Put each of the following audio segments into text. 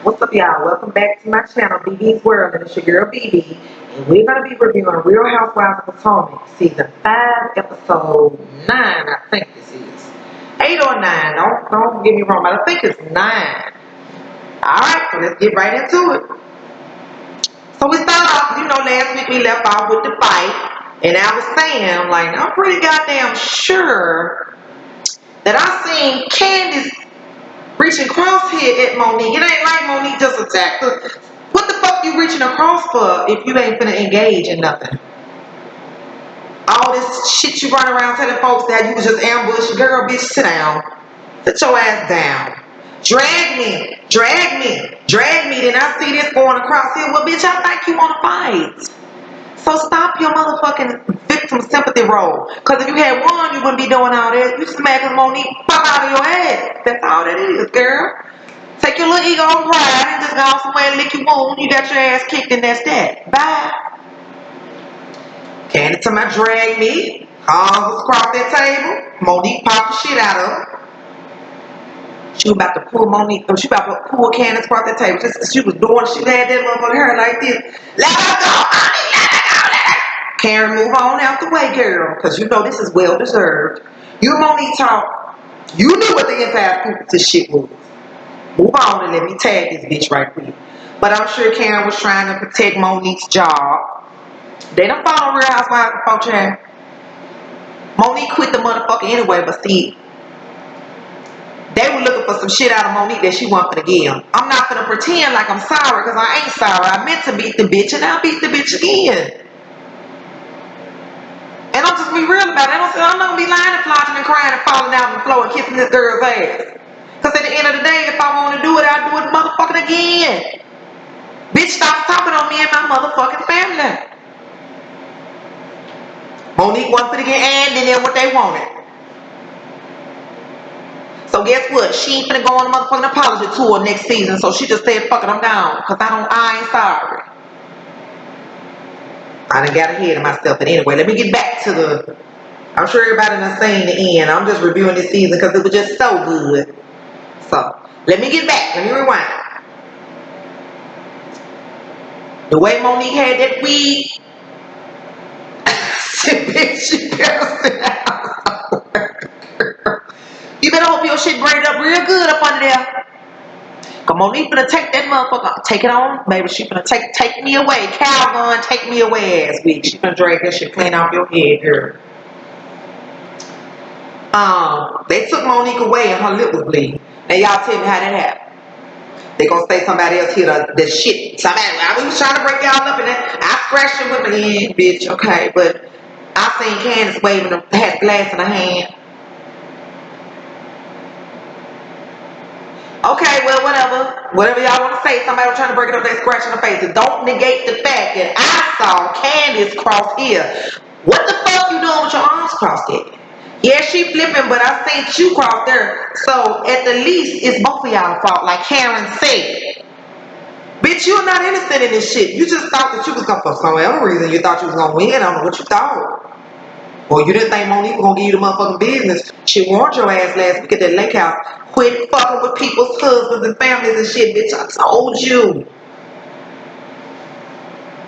What's up, y'all? Welcome back to my channel, BB's World, and it's your girl BB, and we're gonna be reviewing Real Housewives of Potomac, season 5, episode 9. I think this is 8 or 9. Don't get me wrong, but I think it's 9. All right, so let's get right into it. So we start off, last week we left off with the fight, and I was saying, I'm pretty goddamn sure that I seen Candace reaching crosshead at Monique. It ain't like Monique just attacked her. What the fuck you reaching across for if you ain't finna engage in nothing? All this shit you run around telling folks that you was just ambushed. Girl, bitch, sit down. Sit your ass down. Drag me. Then I see this going across here. Well, bitch, I think you wanna fight. So stop your motherfucking victim sympathy role. Because if you had won, you wouldn't be doing all that. You smacking Monique pop out of your head. That's all that is, girl. Take your little ego and pride and just go somewhere and lick your wound. You got your ass kicked and that's that. Bye. Candy to my drag me. Arms was across that table. Monique popped the shit out of her. She was about to pull Monique. She about to pull Candace across that table. She was doing, she had that motherfucker hair like this. Let her go, Monique, let her go, let her go. Karen, move on out the way, girl. Because you know this is well deserved. You Monique talk. You knew what the impact of this shit was. Move on and let me tag this bitch right quick. But I'm sure Karen was trying to protect Monique's job. They don't follow Real Housewives of Potomac. Monique quit the motherfucker anyway, but see, they were looking for some shit out of Monique that she wasn't gonna give. I'm not gonna pretend like I'm sorry because I ain't sorry. I meant to beat the bitch and I'll beat the bitch again. And I'm just be real about it. I'm not gonna be lying and flogging and crying and falling out on the floor and kissing this girl's ass. Because at the end of the day, if I want to do it, I'll do it motherfucking again. Bitch, stop talking on me and my motherfucking family. Monique wanted to get and then what they wanted. So guess what? She ain't finna go on a motherfucking apology tour next season. So she just said, fuck it, I'm down. Because I ain't sorry. I done got ahead of myself. But anyway, let me get back to the... I'm sure everybody done seen the end. I'm just reviewing this season because it was just so good. So, let me get back. Let me rewind. The way Monique had that wig... she better sit down. You better hope your shit braided up real good up under there. Cause Monique finna take that motherfucker, take it on, baby. She finna take me away. Calgon, take me away, ass bitch. She finna drag that shit clean off your head, girl. They took Monique away and her lip was bleeding. Now y'all tell me how that happened. They gonna say somebody else hit the shit. I was trying to break y'all up and I scratched it with my hand, bitch. Okay, but I seen Candace waving had glass in her hand. Okay, well, whatever y'all want to say. Somebody was trying to break it up, they scratching her face. And don't negate the fact that I saw Candace cross here. What the fuck you doing with your arms crossed here? Yeah, she flipping, but I seen you cross there. So at the least, it's both of y'all fault, like Karen said. Bitch, you're not innocent in this shit. You just thought that you was gonna, for some other reason, you thought you was gonna win. I don't know what you thought. Or you didn't think Monique was gonna give you the motherfucking business. She warned your ass last week at that lake house. Quit fucking with people's husbands and families and shit, bitch. I told you.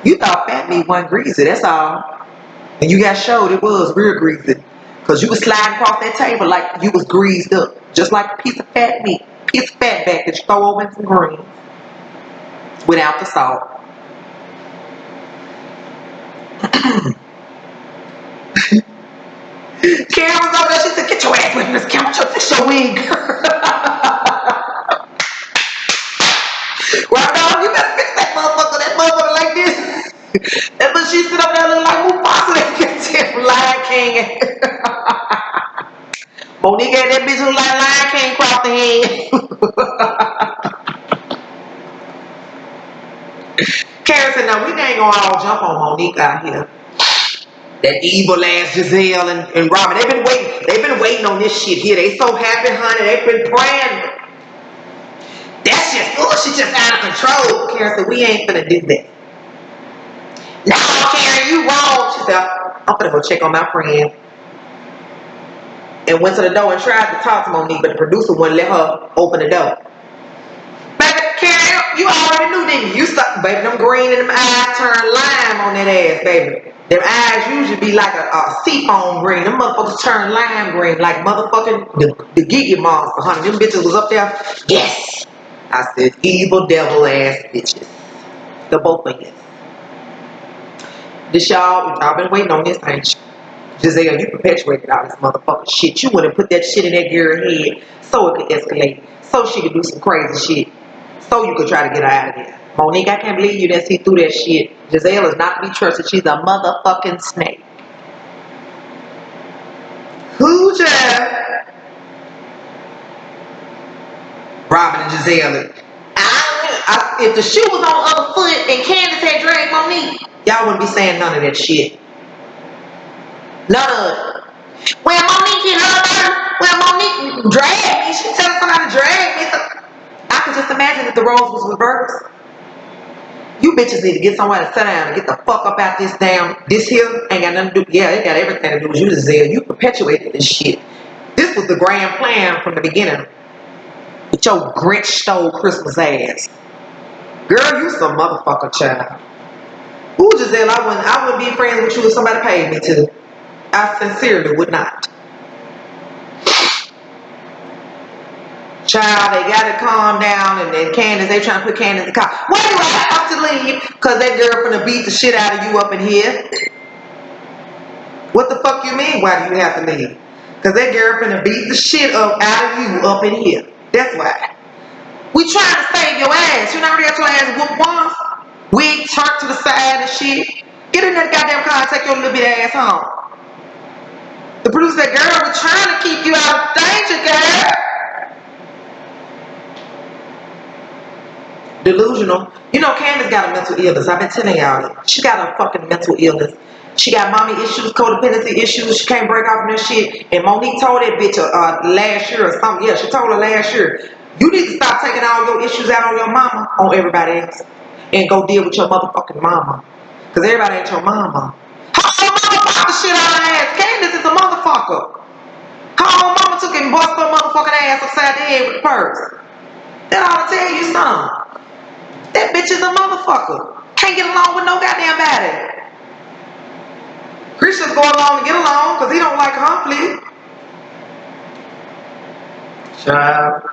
You thought fat meat wasn't greasy, that's all. And you got showed it was real greasy. Cause you was sliding across that table like you was greased up. Just like a piece of fat meat. Piece of fat back that you throw over in some greens. Without the salt. Karen was over there, she said, get your ass with me, Miss Karen, fix your wig, girl. Right now, you better fix that motherfucker like this. That's when she sit up there looking like Mufasa, that gets him from Lion King. Monique had that bitch who like Lion King across the head. Karen said, now we ain't gonna all jump on Monique out here. That evil ass Giselle and Robin, they've been waiting on this shit here. They so happy, honey, they've been praying. That's just, she's just out of control. Karen said, we ain't finna do that. No, Karen, you wrong. She said, I'm finna go check on my friend. And went to the door and tried to talk to Monique, but the producer wouldn't let her open the door. Baby, Karen, You already knew, didn't you? You suck, baby. Them green and them eyes turn lime on that ass, baby. Them eyes usually be like a seafoam green. Them motherfuckers turn lime green like motherfucking the Gigi monster, honey. Them bitches was up there. Yes. I said, evil devil ass bitches. The both of you. This y'all been waiting on this, ain't you? Giselle, you perpetuated all this motherfucking shit. You wouldn't put that shit in that girl's head so it could escalate. So she could do some crazy shit. So you could try to get her out of there. Monique, I can't believe you didn't see through that shit. Giselle is not to be trusted. She's a motherfucking snake. Who just? Robin and Giselle. If the shoe was on the other foot and Candace had dragged Monique, y'all wouldn't be saying none of that shit. None of it. When Monique hit her, when Monique dragged me, she telling somebody to drag me. I could just imagine if the roles was reversed. You bitches need to get somewhere to sit down and get the fuck up out this here ain't got nothing to do. Yeah, it got everything to do with you, Giselle. You perpetuated this shit. This was the grand plan from the beginning. With your Grinch stole Christmas ass. Girl, you some motherfucker child. Ooh, Giselle, I wouldn't be friends with you if somebody paid me to. I sincerely would not. Child, they gotta calm down, and then Candace, they trying to put Candace in the car. Why do I have to leave? Cause that girl finna beat the shit out of you up in here. What the fuck you mean, why do you have to leave? Cause that girl finna beat the shit up out of you up in here. That's why. We trying to save your ass. You never got your ass whooped once. Wig turned to the side and shit. Get in that goddamn car and take your little bit ass home. The producer said, girl, we're trying to keep you out of danger, girl. Delusional. You know, Candace got a mental illness. I've been telling y'all that. She got a fucking mental illness. She got mommy issues, codependency issues. She can't break off from that shit. And Monique told that bitch last year or something. Yeah, she told her last year. You need to stop taking all your issues out on your mama, on everybody else. And go deal with your motherfucking mama. Because everybody ain't your mama. Her own mama popped the shit out of her ass. Candace is a motherfucker. Her own mama took and bust her motherfucking ass upside the head with the purse. That ought to tell you something. That bitch is a motherfucker. Can't get along with no goddamn body. Christian's going along to get along because he don't like conflict. Child.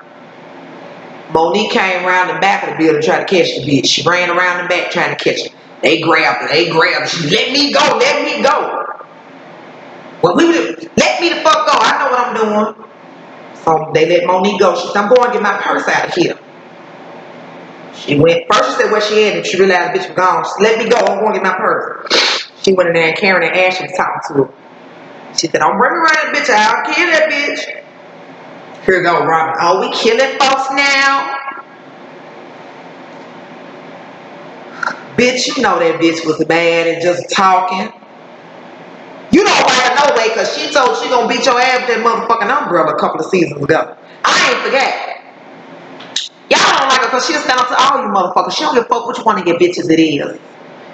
Monique came around the back of the building trying to catch the bitch. She ran around the back trying to catch her. They grabbed her. She let me go. Well, let me the fuck go. I know what I'm doing. So they let Monique go. She said, I'm going to get my purse out of here. She went, first she said where she at, and she realized the bitch was gone. She said, let me go, I'm going to get my purse. She went in there and Karen and Ashley was talking to her. She said, don't bring me around that bitch, I'll kill that bitch. Here you go, Robin. Oh, we killing folks now? Bitch, you know that bitch was bad and just talking. You don't want her no way, because she told she gonna beat your ass with that motherfucking umbrella a couple of seasons ago. I ain't forget. Y'all don't like her because she'll stand up to all you motherfuckers. She don't give a fuck which one of your bitches it is.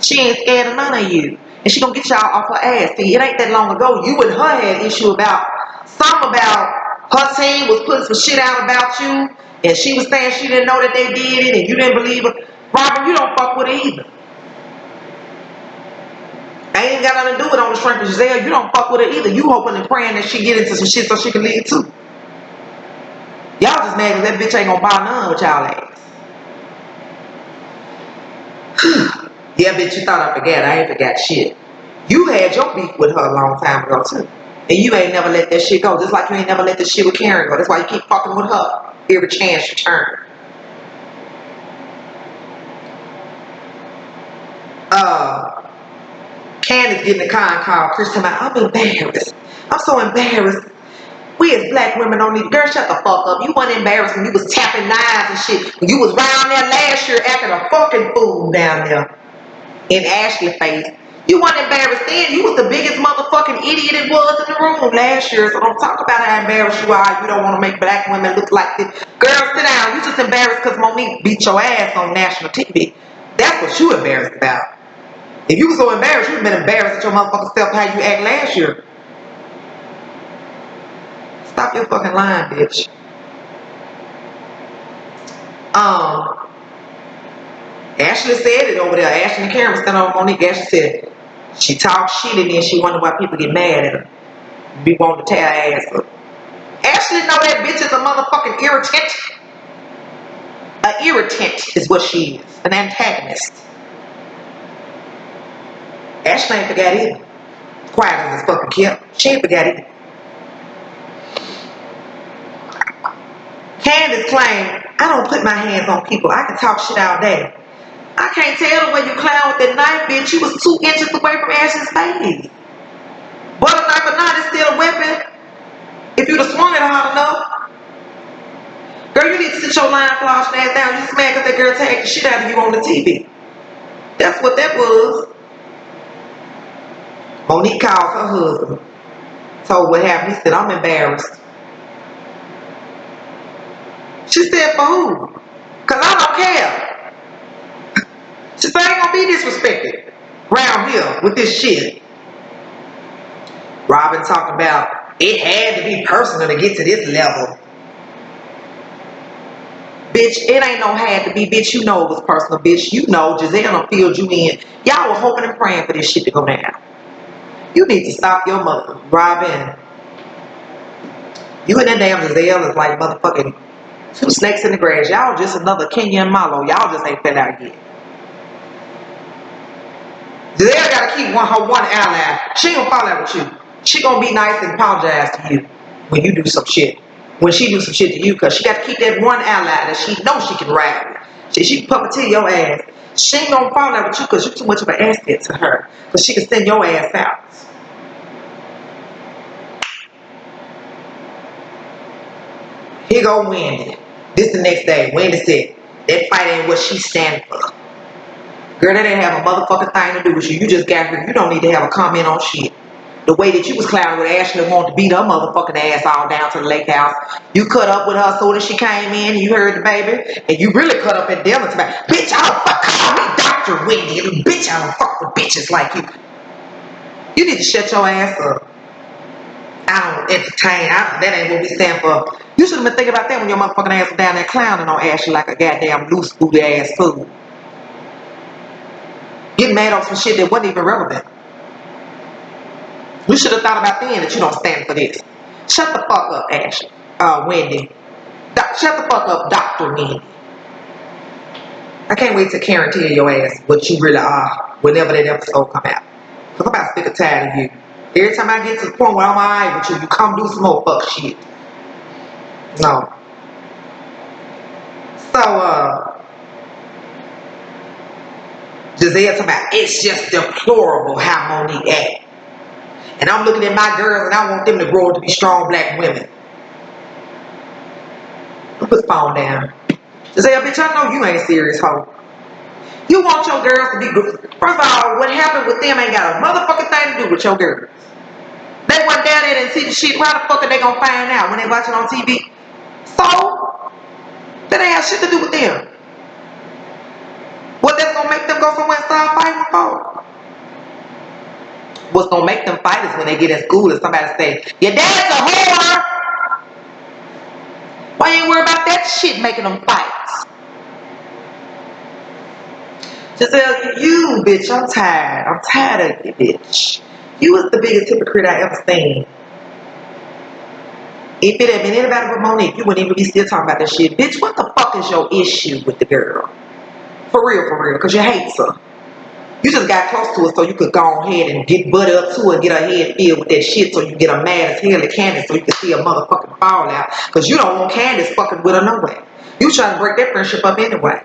She ain't scared of none of you. And she gonna get y'all off her ass. See, it ain't that long ago. You and her had issue about her team was putting some shit out about you. And she was saying she didn't know that they did it and you didn't believe her. Robin, you don't fuck with her either. I ain't got nothing to do with on the strength of Giselle. You don't fuck with her either. You hoping and praying that she get into some shit so she can leave too. Y'all just mad because that bitch ain't gonna buy none with y'all ass. Yeah, bitch, you thought I forgot. I ain't forgot shit. You had your beef with her a long time ago, too. And you ain't never let that shit go. Just like you ain't never let this shit with Karen go. That's why you keep fucking with her every chance you turn. Candace getting the car and called Kristen out. I'm embarrassed. I'm so embarrassed. We as black women don't need. Girl, shut the fuck up. You wasn't embarrassed when you was tapping knives and shit. When you was round there last year acting a fucking fool down there. In Ashley's face. You wasn't embarrassed then. You was the biggest motherfucking idiot it was in the room last year. So don't talk about how embarrassed you are. You don't want to make black women look like this. Girl, sit down. You just embarrassed because Monique beat your ass on national TV. That's what you embarrassed about. If you was so embarrassed, you'd been embarrassed at your motherfucking self how you act last year. Stop your fucking lying, bitch. Ashley said it over there. Ashley and Karen standing over Monique. Ashley said she talks shit and then she wonder why people get mad at her. Be wanting to tear her ass up. Ashley know that bitch is a motherfucking irritant. An irritant is what she is. An antagonist. Ashley ain't forgot either. Quiet as fucking kept. She ain't forgot either. Candace claimed, I don't put my hands on people. I can talk shit all day. I can't tell the way you clown with that knife, bitch. You was 2 inches away from Ashley's face. Butter knife or not, it's still a weapon. If you'd have swung it hard enough. Girl, you need to sit your line flossing ass down. You just mad because that girl tagged the shit out of you on the TV. That's what that was. Monique called her husband. Told what happened. He said, I'm embarrassed. She said, for who? Because I don't care. She said, I ain't going to be disrespected around here with this shit. Robin talking about, it had to be personal to get to this level. Bitch, it ain't no had to be, bitch. You know it was personal, bitch. You know Giselle done filled you in. Y'all were hoping and praying for this shit to go down. You need to stop your mother, Robin. You and that damn Giselle is like motherfucking 2 snakes in the grass. Y'all just another Kenya and Malo. Y'all just ain't fed out yet. Giselle gotta keep her one ally. She ain't gonna fall out with you. She gonna be nice and apologize to you when you do some shit. When she do some shit to you, because she got to keep that one ally that she knows she can ride with. She can puppeteer your ass. She ain't gonna fall out with you because you're too much of an asset to her. Because she can send your ass out. Here go Wendy. This the next day. Wendy said, that fight ain't what she standing for. Girl, that didn't have a motherfucking thing to do with you. You just got here. You don't need to have a comment on shit. The way that you was clowning with Ashley wanted to beat her motherfucking ass all down to the lake house. You cut up with her as soon as she came in. You heard the baby. And you really cut up at dinner tonight. Bitch, I don't fuck. Call me Dr. Wendy. And bitch, I don't fuck with bitches like you. You need to shut your ass up. I don't entertain. That ain't what we stand for. You should have been thinking about that when your motherfucking ass was down there clowning on Ashley like a goddamn loose booty ass fool. Getting mad on some shit that wasn't even relevant. You should have thought about then that you don't stand for this. Shut the fuck up, Ashley. Wendy. Shut the fuck up, Dr. Wendy. I can't wait to Karen tell your ass what you really are whenever that episode come out. Cause I'm about sick and tired of you. Every time I get to the point where I'm alright with you, you come do some more fuck shit. No. So, Giselle talking about, it's just deplorable how Monique act. And I'm looking at my girls and I want them to grow up to be strong black women. Put the phone down. Giselle, bitch, I know you ain't serious, hoe. You want your girls to be good. First of all, what happened with them ain't got a motherfucking thing to do with your girls. They went down there and see the shit. How the fuck are they gonna find out when they watch it on TV? So, that ain't have shit to do with them. What that's gonna make them go somewhere and start fighting for? What's gonna make them fight is when they get in school and somebody say, your dad's a whore. Why you ain't worried about that shit making them fight? Giselle, you bitch, I'm tired. I'm tired of you, bitch. You was the biggest hypocrite I ever seen. If it had been anybody but Monique, you wouldn't even be still talking about that shit. Bitch, what the fuck is your issue with the girl? For real, because you hate her. You just got close to her so you could go ahead and get butt up to her and get her head filled with that shit so you get her mad as hell at Candace so you can see her motherfucking fall out. Because you don't want Candace fucking with her no way. You trying to break that friendship up anyway.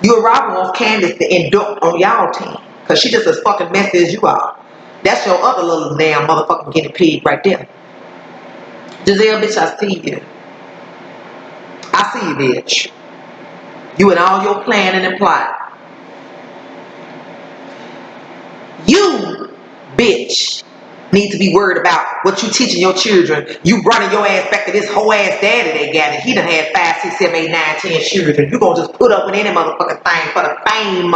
You and Robin wants Candace to induct on y'all team. Because she just as fucking messy as you are. That's your other little damn motherfucking guinea pig right there. Giselle, bitch, I see you. I see you, bitch. You and all your planning and plot. You, bitch, need to be worried about what you teaching your children. You running your ass back to this whole ass daddy they got it. He done had 5, 6, 7, 8, 9, 10 children. You gonna just put up with any motherfucking thing for the fame.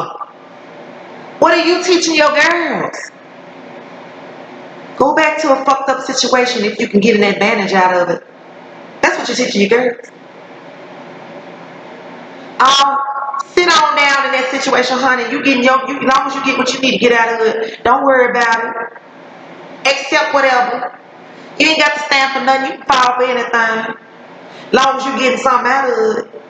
What are you teaching your girls? Go back to a fucked up situation if you can get an advantage out of it. That's what you're teaching your girls. Sit on down and that situation, honey. You getting as long as you get what you need to get out of it, don't worry about it. Accept whatever. You ain't got to stand for nothing. You can fall for anything. As long as you getting something out of it.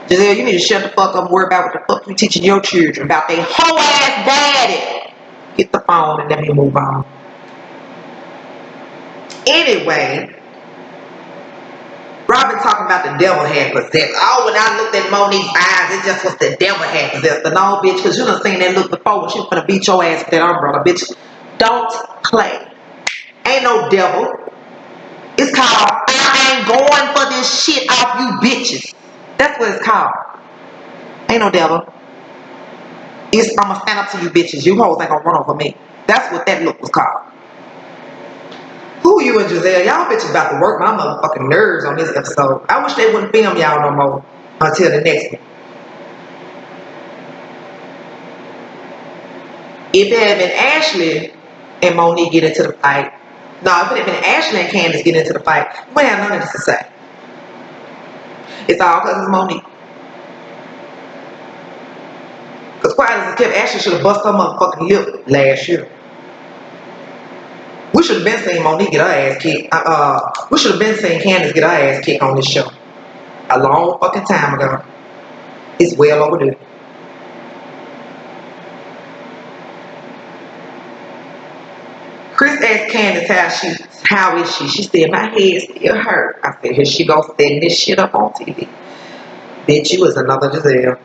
Giselle, you need to shut the fuck up and worry about what the fuck you teaching your children about they whole ass daddy. Get the phone and let me move on. Anyway, Robin talking about the devil had possessed. Oh, when I looked at Monique's eyes, it just was the devil had possessed. The no, bitch, because you done seen that look before when she was gonna beat your ass with that umbrella, bitch. Don't play. Ain't no devil. It's called I ain't going for this shit off you bitches. That's what it's called. Ain't no devil. It's I'ma stand up to you bitches. You hoes ain't gonna run over me. That's what that look was called. Who you and Giselle? Y'all bitches about to work my motherfucking nerves on this episode. I wish they wouldn't film y'all no more until the next one. If it had been Ashley and Monique get into the fight, no, if it had been Ashley and Candace get into the fight, we wouldn't have none of this to say. It's all because it's Monique. Because quiet as it kept, Ashley should have busted her motherfucking lip last year. We should have been seeing Monique get her ass kicked. We should have been seeing Candace get her ass kicked on this show. A long fucking time ago. It's well overdue. Chris asked Candace how is she? She said, my head still hurt. I said, here she goes setting this shit up on TV. Bitch, you is another Giselle.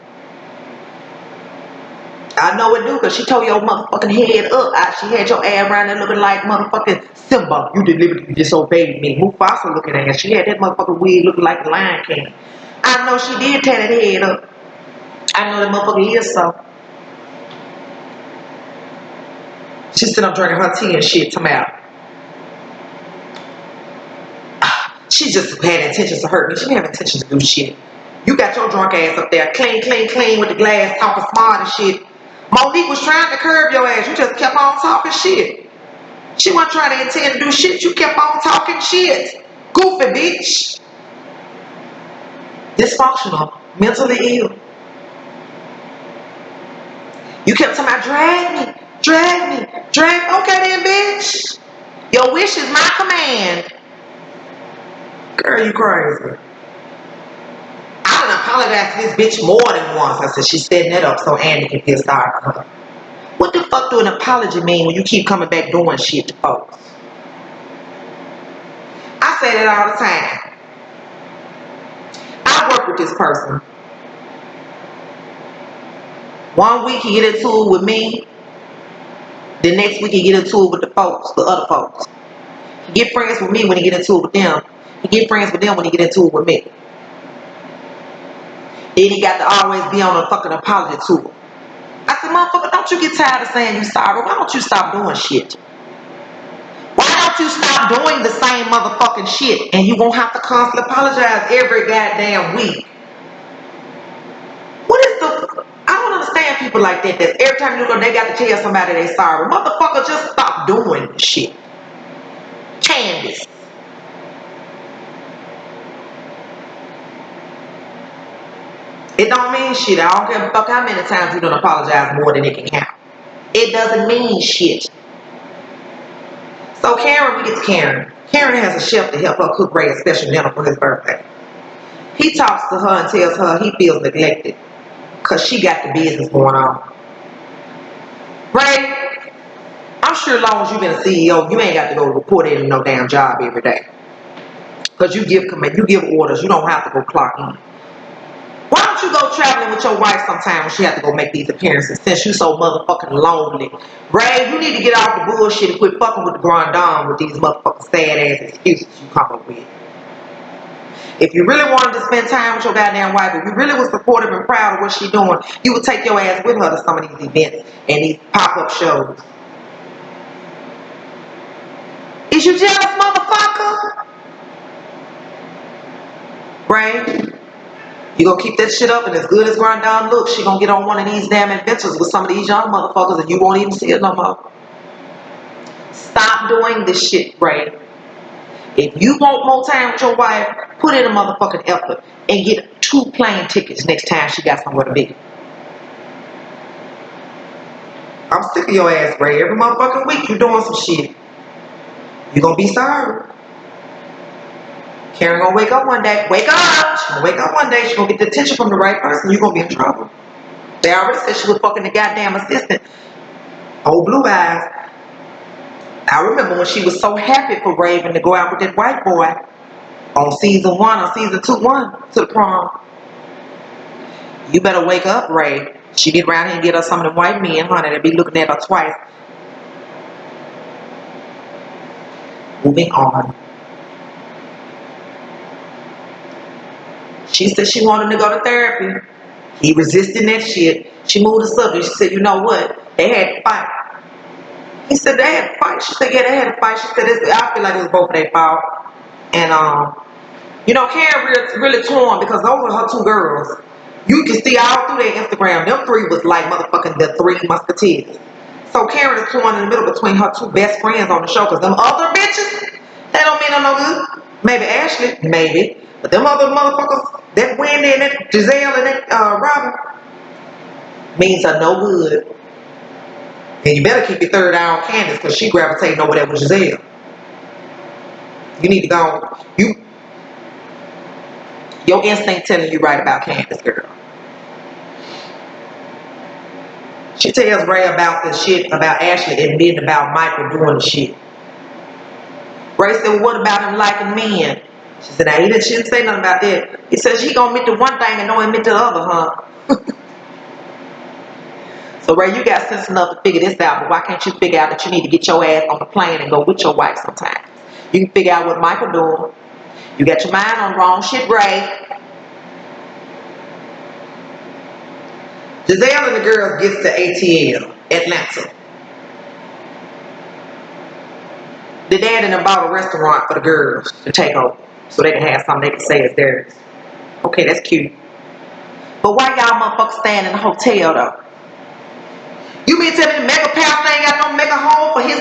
I know it do, because she told your motherfucking head up. She had your ass around there looking like motherfucking Simba. You deliberately disobeyed me. Mufasa looking at her. She had that motherfucking wig looking like the Lion King. I know she did tear that head up. I know that motherfucker is so. She sitting up drinking her tea and shit to me. She just had intentions to hurt me. She didn't have intentions to do shit. You got your drunk ass up there, clean with the glass, talking smart and shit. Monique was trying to curb your ass. You just kept on talking shit. She wasn't trying to intend to do shit. You kept on talking shit. Goofy bitch. Dysfunctional. Mentally ill. You kept talking about drag me. Okay then, bitch. Your wish is my command. Girl, you crazy. I done apologized to this bitch more than once. I said she's setting it up so Andy can feel sorry for her. What the fuck do an apology mean when you keep coming back doing shit to folks? I say that all the time. I work with this person. 1 week he get into it with me. The next week he get into it with the other folks. He get friends with me when he get into it with them. He get friends with them when he get into it with me. Then he got to always be on a fucking apology tour. I said, motherfucker, don't you get tired of saying you sorry? Why don't you stop doing shit? Why don't you stop doing the same motherfucking shit and you won't have to constantly apologize every goddamn week? What is the... I don't understand people like that every time you go, they got to tell somebody they sorry. Motherfucker, just stop doing the shit. Candace. It don't mean shit. I don't care fuck how many times you don't apologize more than it can count. It doesn't mean shit. So Karen, we get to Karen. Karen has a chef to help her cook Ray a special dinner for his birthday. He talks to her and tells her he feels neglected because she got the business going on. Ray, I'm sure as long as you've been a CEO, you ain't got to go report in no damn job every day. Because you give orders, you don't have to go clock in. Why don't you go traveling with your wife sometime when she has to go make these appearances since you so motherfucking lonely? Ray, you need to get off the bullshit and quit fucking with the grand dame with these motherfucking sad ass excuses you come up with. If you really wanted to spend time with your goddamn wife, if you really was supportive and proud of what she's doing, you would take your ass with her to some of these events and these pop-up shows. Is you jealous, motherfucker? Ray? You gonna keep that shit up, and as good as Grand Dame looks, she gonna get on one of these damn adventures with some of these young motherfuckers and you won't even see it no more. Stop doing this shit, Ray. If you want more time with your wife, put in a motherfucking effort and get 2 2 plane tickets next time she got somewhere to be. I'm sick of your ass, Ray. Every motherfucking week you doing some shit. You gonna be sorry. Karen gonna wake up one day. Wake up! She gonna wake up one day. She gonna get the attention from the right person. You gonna be in trouble. They already said she was fucking the goddamn assistant. Old Blue Eyes. I remember when she was so happy for Raven to go out with that white boy on season 1 or season 2 to the prom. You better wake up, Ray. She get around here and get her some of them white men, honey, that be looking at her twice. Moving on. She said she wanted to go to therapy. He resisting that shit. She moved the subject. She said, you know what? They had to fight. He said, they had to fight. She said, yeah, they had to fight. She said, I feel like it was both of their fault. And, Karen really torn because those were her 2 girls. You can see all through their Instagram. Them 3 was like motherfucking the 3 musketeers. So Karen is torn in the middle between her 2 best friends on the show because them other bitches, they don't mean her no good. Maybe Ashley, maybe. But them other motherfuckers, that Wendy and that Giselle and that Robin, means her no good. And you better keep your third eye on Candace because she gravitating over there with Giselle. You need to go. Your instinct telling you right about Candace, girl. She tells Ray about the shit about Ashley and then about Michael doing the shit. Ray said, well, what about him liking men? She said, now, she didn't say nothing about that. He said, he gonna admit to one thing and don't admit to the other, huh? So, Ray, you got sense enough to figure this out, but why can't you figure out that you need to get your ass on the plane and go with your wife sometimes? You can figure out what Michael doing. You got your mind on wrong shit, Ray. Giselle and the girls gets to ATL, Atlanta. The dad and them bought a restaurant for the girls to take over so they can have something they can say is theirs. Okay, that's cute. But why y'all motherfuckers staying in the hotel though? You mean to tell me the mega pastor ain't got no mega home for his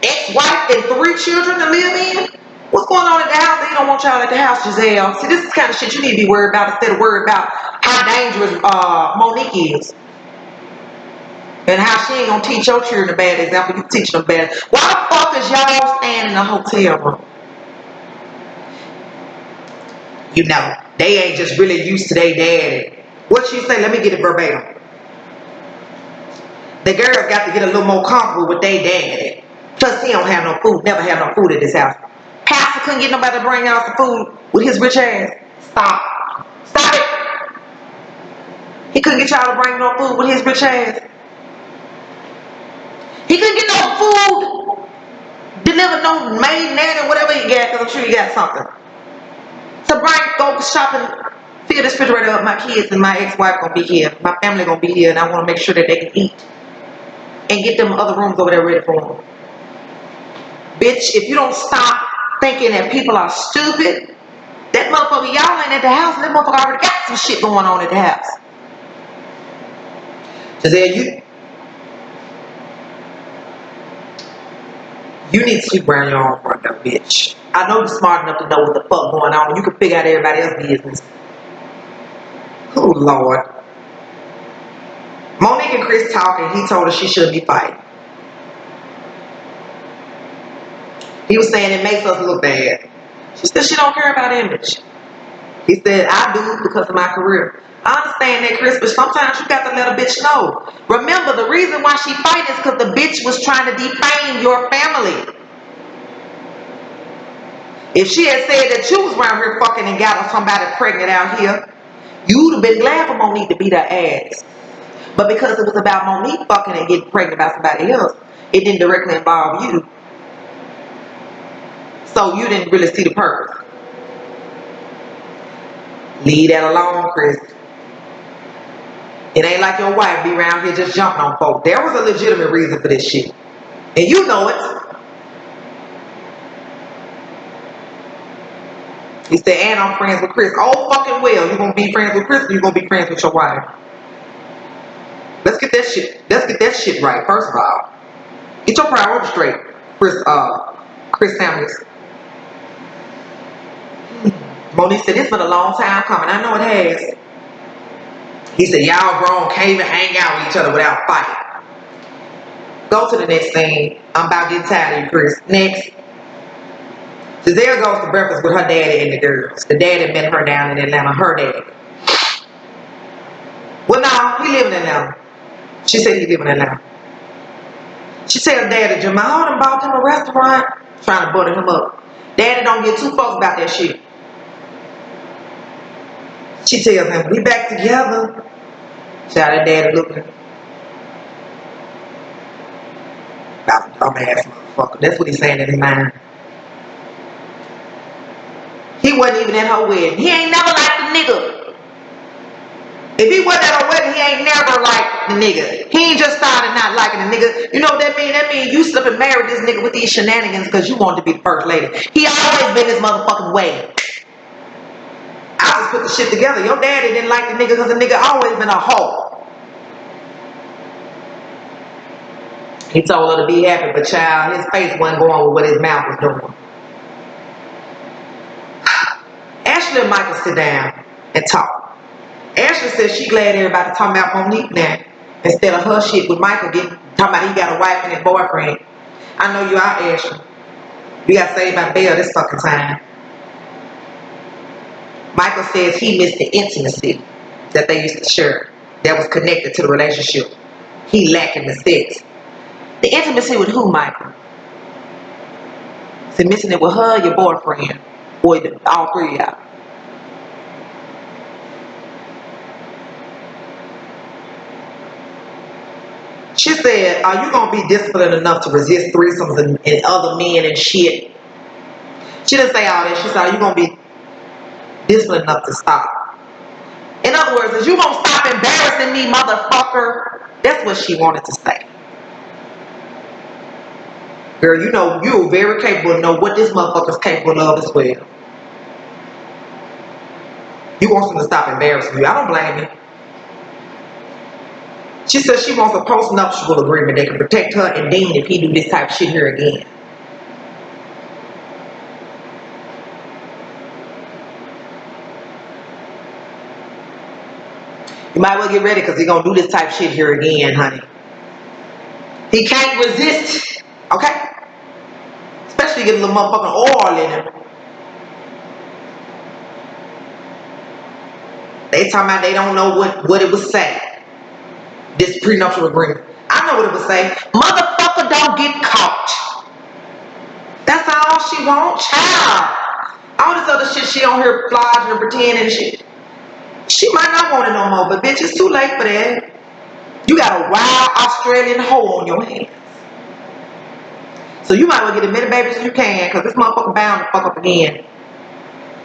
ex-wife and 3 children to live in? What's going on at the house that he don't want y'all at the house, Giselle? See, this is the kind of shit you need to be worried about instead of worried about how dangerous Monique is. And how she ain't gonna teach your children a bad example. You teach them bad. Why the fuck is y'all staying in a hotel room? You know, they ain't just really used to their daddy. What she say? Let me get it verbatim. The girls got to get a little more comfortable with their daddy. Plus, he don't have no food. Never have no food at this house. Pastor couldn't get nobody to bring out some food with his rich ass. Stop. Stop it. He couldn't get y'all to bring no food with his rich ass. He couldn't get no food delivered, no maid, nanny, whatever he got, because I'm sure he got something. So go shopping, fill this refrigerator up. My kids and my ex-wife gonna be here. My family gonna be here, and I want to make sure that they can eat. And get them other rooms over there ready for them. Bitch, if you don't stop thinking that people are stupid, that motherfucker, y'all ain't at the house, and that motherfucker already got some shit going on at the house. Giselle, you need to keep around your own front door, bitch. I know you're smart enough to know what the fuck going on, and you can figure out everybody else's business. Oh, Lord. Monique and Chris talking, he told her she shouldn't be fighting. He was saying it makes us look bad. She said she don't care about image. He said, I do because of my career. I understand that, Chris, but sometimes you got to let a bitch know. Remember, the reason why she fighting is because the bitch was trying to defame your family. If she had said that you was around here fucking and got somebody pregnant out here, you would have been glad for Monique to beat her ass. But because it was about Monique fucking and getting pregnant by somebody else, it didn't directly involve you. So you didn't really see the purpose. Leave that alone, Chris. It ain't like your wife be around here just jumping on folks. There was a legitimate reason for this shit. And you know it. He said, and I'm friends with Chris. Oh, fucking well. You gonna be friends with Chris or you gonna be friends with your wife? Let's get that shit. Let's get that shit right, first of all. Get your priorities straight, Chris Samuels. Monique said, it's been a long time coming. I know it has. He said, y'all grown, can't even hang out with each other without fighting. Go to the next thing. I'm about getting tired of you, Chris. Next. Giselle goes to breakfast with her daddy and the girls. The daddy met her down in Atlanta, her daddy. Well, no, he live in Atlanta. She said he live in Atlanta. She tells Daddy, Jamal done bought him a restaurant, trying to butter him up. Daddy don't get two fucks about that shit. She tells him, we back together. Shout at Daddy looking. About a dumbass motherfucker. That's what he's saying in his mind. He wasn't even at her wedding. He ain't never liked the nigga. If he wasn't at her wedding, he ain't never liked the nigga. He ain't just started not liking the nigga. You know what that mean? That mean you slip and marry this nigga with these shenanigans because you wanted to be the first lady. He always been his motherfucking way. I just put the shit together. Your daddy didn't like the nigga because the nigga always been a hoe. He told her to be happy, but child, his face wasn't going with what his mouth was doing. Ashley and Michael sit down and talk. Ashley says she glad everybody talking about Monique now instead of her shit with Michael talking about he got a wife and his boyfriend. I know you are, Ashley. You got saved by bail this fucking time. Michael says he missed the intimacy that they used to share that was connected to the relationship. He lacking the sex. The intimacy with who, Michael? Is he missing it with her, your boyfriend, or all three of y'all? She said, are you going to be disciplined enough to resist threesomes and other men and shit? She didn't say all that. She said, are you going to be disciplined enough to stop? In other words, is you going to stop embarrassing me, motherfucker? That's what she wanted to say. Girl, you know, you're very capable of know what this motherfucker's capable of as well. You want him to stop embarrassing you. I don't blame you. She says she wants a post-nuptial agreement that can protect her and Dean if he do this type of shit here again. You might well get ready because he's going to do this type of shit here again, honey. He can't resist, okay? Especially get a little motherfucking oil in him. They talking about they don't know what it would say. This prenuptial agreement. I know what it would say. Motherfucker don't get caught. That's all she wants, child. All this other shit she on here flogging and pretending and shit. She might not want it no more, but bitch, it's too late for that. You got a wild Australian hoe on your hands. So you might as well get as many babies as you can, because this motherfucker bound to fuck up again.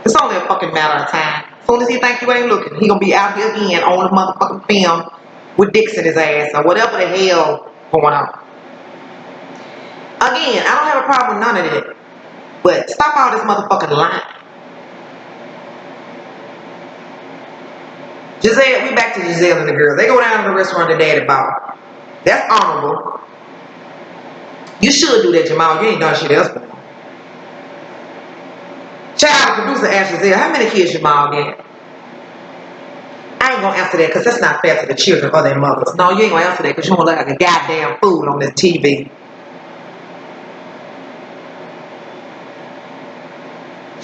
It's only a fucking matter of time. As soon as he think you ain't looking, he gonna be out here again on the motherfucking film with dicks in his ass or whatever the hell going on. Again, I don't have a problem with none of that. But stop all this motherfucking lying. Giselle, we back to Giselle and the girls. They go down to the restaurant that Daddy bought. That's honorable. You should do that, Jamal. You ain't done shit else before. Child, the producer asked Giselle, how many kids Jamal get? I ain't gonna answer that because that's not fair to the children or their mothers. No, you ain't gonna answer that because you don't look like a goddamn fool on this TV.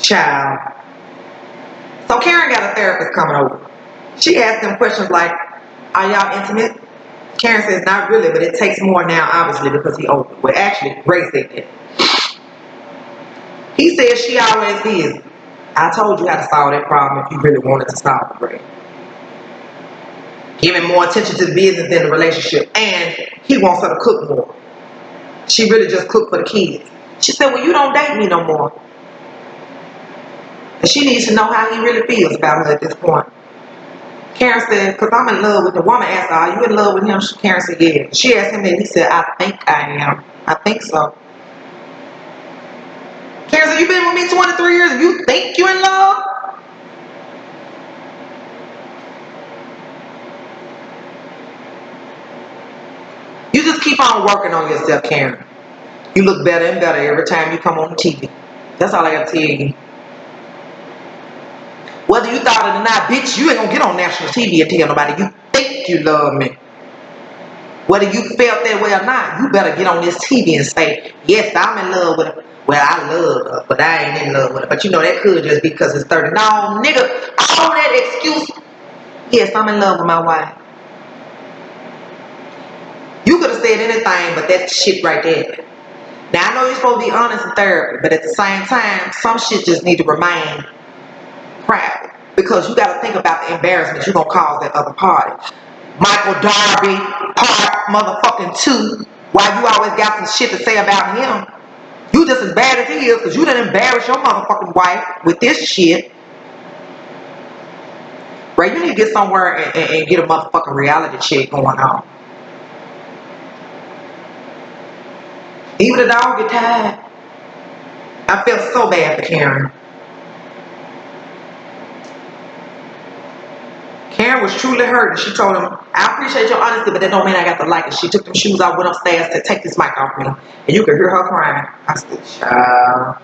Child. So Karen got a therapist coming over. She asked them questions like, are y'all intimate? Karen says, not really, but it takes more now, obviously, because he older. Well, actually, Ray said that. He says she always is. I told you how to solve that problem if you really wanted to solve it, Ray. Giving more attention to the business than the relationship. And he wants her to cook more. She really just cooked for the kids. She said, well, you don't date me no more. And she needs to know how he really feels about her at this point. Karen said, because I'm in love with the woman. Asked her, are you in love with him? Karen said, yeah. She asked him that. He said, I think I am. I think so. Karen said, you've been with me 23 years and you think you're in love? You just keep on working on yourself, Karen. You look better and better every time you come on the TV. That's all I got to tell you. Whether you thought it or not, bitch, you ain't gonna get on national TV and tell nobody you think you love me. Whether you felt that way or not, you better get on this TV and say, yes, I'm in love with her. Well, I love her, but I ain't in love with her. But you know, that could just be because it's 30. No, nigga, all that excuse. Yes, I'm in love with my wife. You could have said anything but that shit right there. Now, I know you're supposed to be honest in therapy, but at the same time, some shit just need to remain private. Because you got to think about the embarrassment you're going to cause that other party. Michael Darby, part motherfucking 2. Why you always got some shit to say about him? You just as bad as he is because you done embarrass your motherfucking wife with this shit. Right? You need to get somewhere and get a motherfucking reality check going on. Even the dog get tired. I felt so bad for Karen. Karen was truly hurt and she told him, I appreciate your honesty, but that don't mean I got to like it. She took them shoes out, went upstairs to take this mic off me. And you could hear her crying. I said, child.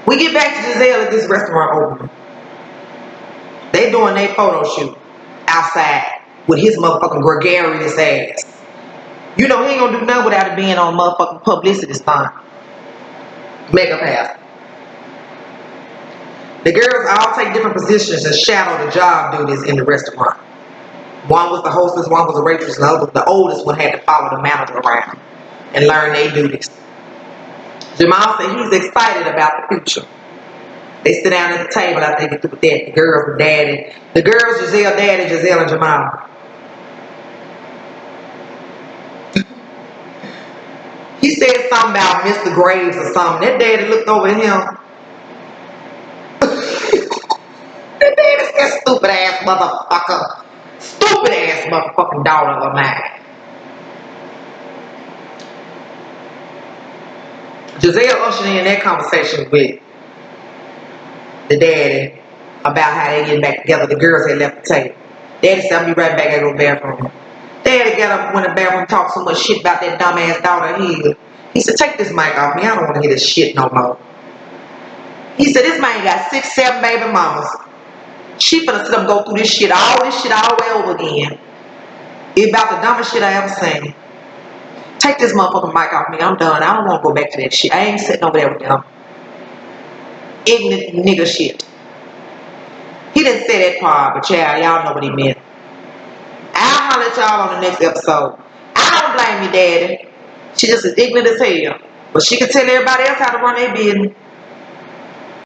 We get back to Giselle at this restaurant opening. They doing their photo shoot outside with his motherfucking gregarious ass. You know he ain't gonna do nothing without it being on motherfucking publicity stunt. Makeup house. The girls all take different positions and shadow the job duties in the restaurant. One was the hostess, one was the waitress, and the oldest one had to follow the manager around and learn their duties. Jamal said he's excited about the future. They sit down at the table after they get through with that. The girls and daddy. The girls, Giselle, daddy, Giselle, and Jamal. He said something about Mr. Graves or something. That daddy looked over at him. That daddy said, stupid ass motherfucker. Stupid ass motherfucking daughter of mine. Giselle ushered in that conversation with the daddy about how they getting back together. The girls had left the table. Daddy said, I'll be right back. I go to the bathroom. Daddy got up, went to the bathroom, talked so much shit about that dumbass daughter of his. He said, take this mic off me. I don't want to hear this shit no more. He said, this man got 6, 7 baby mamas. She finna sit up and go through this shit all the way over again. It's about the dumbest shit I ever seen. Take this motherfucking mic off me. I'm done. I don't want to go back to that shit. I ain't sitting over there with them. Ignorant nigga shit. He didn't say that part, but y'all know what he meant. I'll holler at y'all on the next episode. I don't blame you, daddy. She just as ignorant as hell. But she can tell everybody else how to run their business.